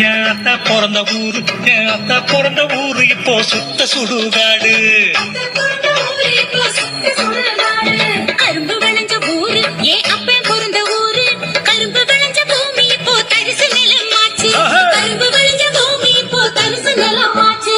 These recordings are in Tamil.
என் அத்தா பிறந்த ஊரு, என் அத்தா பிறந்த ஊரு இப்போ சுத்த சுடுகாடு. கரும்பு விளைஞ்ச ஊரு, ஏன் அப்ப பிறந்த ஊரு. கரும்பு விளைஞ்ச பூமி இப்போ தரிசு நிலமாச்சு. கரும்பு விளைஞ்ச பூமி இப்போ தரிசு நிலமாச்சு.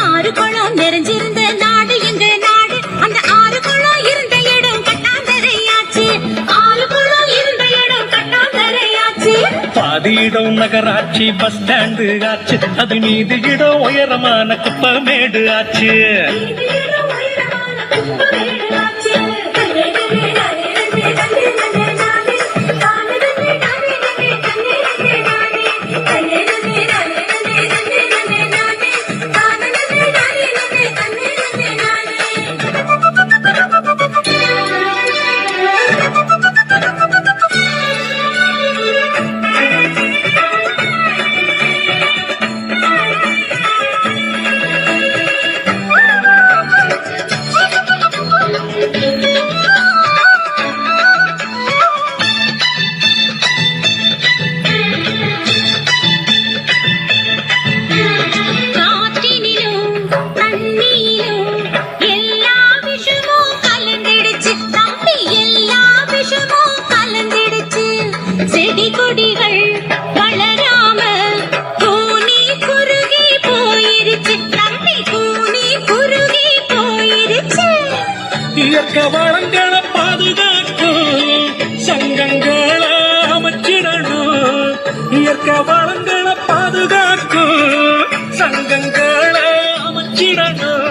ஆறு குளம் நிறைஞ்சிருந்த நாடு எங்க நாடு. அந்த ஆறு குளம் இருந்த இடம் கட்டாந்தரையாச்சு. ஆறு குளம் இருந்த இடம் கட்டாந்தரையாச்சு. பாதி இடம் நகராட்சி பஸ் ஸ்டாண்டு ஆச்சு. அது மீது இடம் உயரமான குப்பமேடு ஆச்சு. செடி கொடிகள் வளராம பூனி குறுகி போயிருச்சு. தம்பி பூனி குறுகி போயிருச்சு. இயற்கை வளங்களை பாதுகாக்கும் சங்கங்களை அமைச்சிடணும். இயற்கை வளங்களை பாதுகாக்கும் சங்கங்களை அமைச்சிடணும்.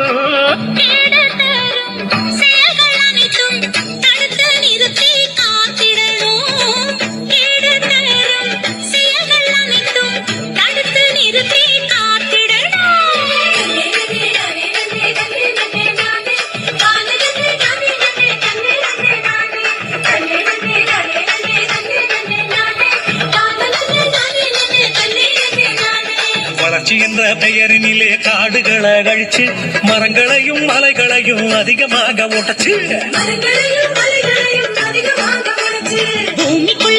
கேடு தரும் செயல்கள் அனைத்தும் தடுத்து நிறுத்தி காத்திடணும். கேடு தரும் செயல்கள் அனைத்தும் தடுத்து நிறுத்தி வளர்ச்சி என்ற பெயரினிலே காடுகளை அழிச்சு மரங்களையும் மலைகளையும் அதிகமாக உடைச்சு பூமிக்குள்ள